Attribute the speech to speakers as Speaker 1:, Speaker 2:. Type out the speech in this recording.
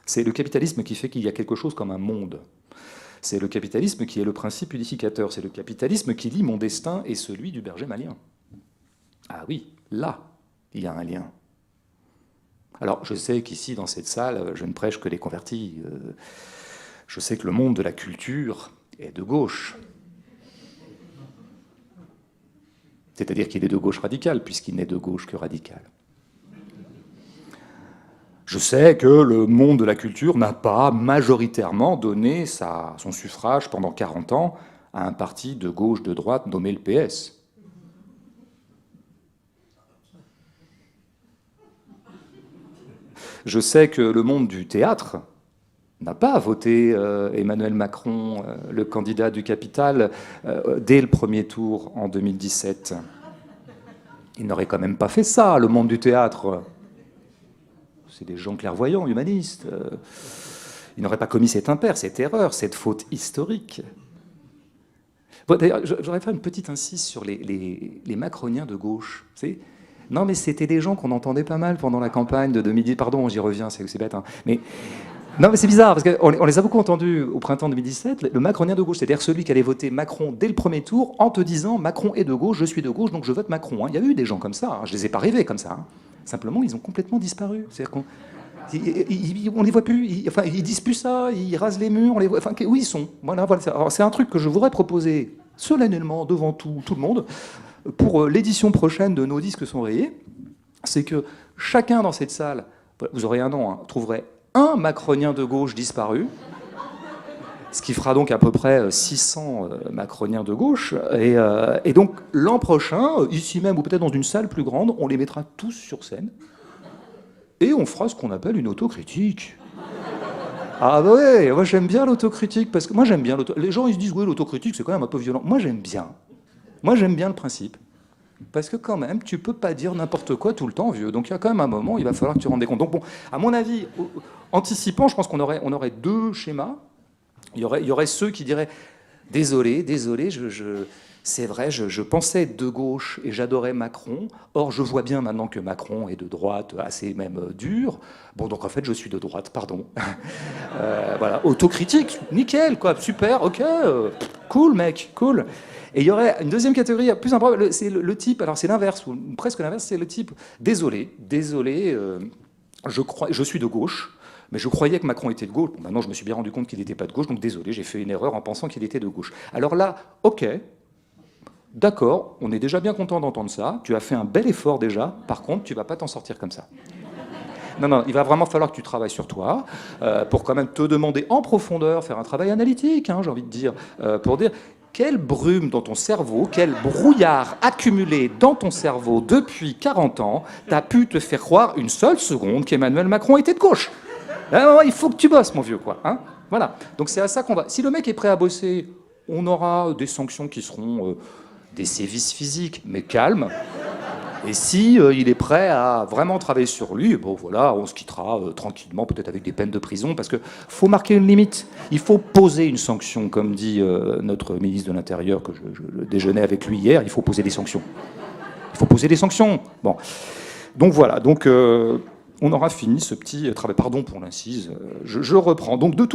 Speaker 1: C'est le capitalisme qui fait qu'il y a quelque chose comme un monde. C'est le capitalisme qui est le principe unificateur. C'est le capitalisme qui lie mon destin et celui du berger malien. Ah oui, là, il y a un lien. Alors, je sais qu'ici, dans cette salle, je ne prêche que les convertis. Je sais que le monde de la culture est de gauche. C'est-à-dire qu'il est de gauche radicale, puisqu'il n'est de gauche que radical. Je sais que le monde de la culture n'a pas majoritairement donné son suffrage pendant 40 ans à un parti de gauche de droite nommé le PS. Je sais que le monde du théâtre n'a pas voté Emmanuel Macron, le candidat du Capital, dès le premier tour en 2017. Il n'aurait quand même pas fait ça, le monde du théâtre. C'est des gens clairvoyants, humanistes. Il n'aurait pas commis cet impair, cette erreur, cette faute historique. Bon, d'ailleurs, j'aurais fait une petite insiste sur les macroniens de gauche. Non, mais c'était des gens qu'on entendait pas mal pendant la campagne de 2010. Pardon, j'y reviens, c'est bête. Hein. Mais non, mais c'est bizarre, parce qu'on les a beaucoup entendus au printemps 2017. Le macronien de gauche, c'est-à-dire celui qui allait voter Macron dès le premier tour en te disant Macron est de gauche, je suis de gauche, donc je vote Macron. Hein. Il y a eu des gens comme ça, hein. Je les ai pas rêvés comme ça. Hein. Simplement, ils ont complètement disparu. C'est-à-dire qu'on les voit plus, ils disent plus ça, ils rasent les murs, on les voit, où ils sont. Voilà. C'est un truc que je voudrais proposer solennellement devant tout le monde pour l'édition prochaine de Nos disques sont rayés. C'est que chacun dans cette salle, vous aurez un nom, hein, trouverait un macronien de gauche disparu, ce qui fera donc à peu près 600 macroniens de gauche. Et donc l'an prochain, ici même ou peut-être dans une salle plus grande, on les mettra tous sur scène et on fera ce qu'on appelle une autocritique. Ah bah ouais, moi j'aime bien l'autocritique, parce que moi j'aime bien les gens ils se disent oui l'autocritique c'est quand même un peu violent. Moi j'aime bien le principe. Parce que quand même, tu peux pas dire n'importe quoi tout le temps, vieux. Donc il y a quand même un moment, il va falloir que tu rendes des comptes. Donc bon, à mon avis, anticipant, je pense qu'on aurait deux schémas. Il y aurait ceux qui diraient désolé, c'est vrai, je pensais être de gauche et j'adorais Macron. Or, je vois bien maintenant que Macron est de droite, assez même dur. Bon, donc en fait, je suis de droite, pardon. Voilà, autocritique, nickel, quoi, super, ok, cool, mec, cool. Et il y aurait une deuxième catégorie plus improbable, c'est le type, alors c'est l'inverse, ou presque l'inverse, c'est le type désolé, je suis de gauche. Mais je croyais que Macron était de gauche. Bon, maintenant, je me suis bien rendu compte qu'il n'était pas de gauche, donc désolé, j'ai fait une erreur en pensant qu'il était de gauche. Alors là, ok, d'accord, on est déjà bien content d'entendre ça. Tu as fait un bel effort déjà. Par contre, tu ne vas pas t'en sortir comme ça. Non, il va vraiment falloir que tu travailles sur toi pour quand même te demander en profondeur, faire un travail analytique, hein, j'ai envie de dire, pour dire quelle brume dans ton cerveau, quel brouillard accumulé dans ton cerveau depuis 40 ans t'a pu te faire croire une seule seconde qu'Emmanuel Macron était de gauche. Il faut que tu bosses, mon vieux, quoi. Hein, voilà. Donc c'est à ça qu'on va. Si le mec est prêt à bosser, on aura des sanctions qui seront des sévices physiques, mais calmes. Et si il est prêt à vraiment travailler sur lui, bon voilà, on se quittera tranquillement, peut-être avec des peines de prison, parce que faut marquer une limite. Il faut poser une sanction, comme dit notre ministre de l'Intérieur, que je déjeunais avec lui hier. Il faut poser des sanctions. Il faut poser des sanctions. Bon, donc voilà. Donc on aura fini ce petit travail. Pardon pour l'incise. Je reprends. Donc de tout